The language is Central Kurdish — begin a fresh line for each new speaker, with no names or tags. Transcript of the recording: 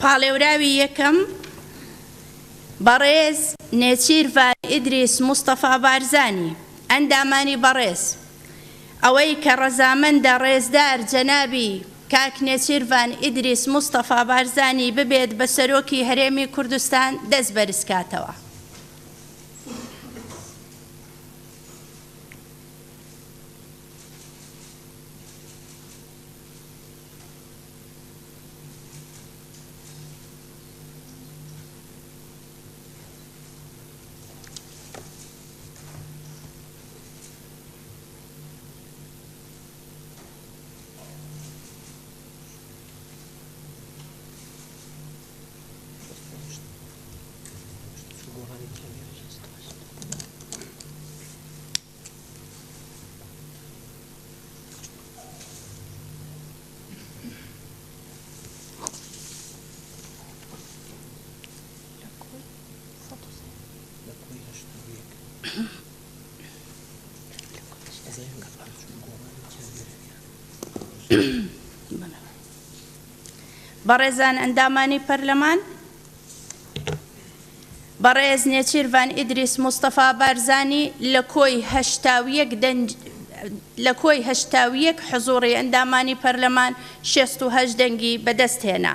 پاڵێوراوی یەکەم بەڕێز نێچیروان ئیدریس مستەفا بارزانی ئەندامانی بەڕێز ئەوەی کە ڕەزامەندە ڕێزدار جەنابی کاک نێچیروان ئیدریس مستەفا بارزانی ببێت بە سەرۆکی هەرێمی کوردستان دەست بەرزکاتەوە. بەڕێزان ئەندامانی پەرلەمان، بەڕێز نێچیروان ئیدریس مستەفا بارزانی لە کۆی 81 حزوڕی ئەندامانی پەرلەمان 68 دەنگی بەدەست هێنا.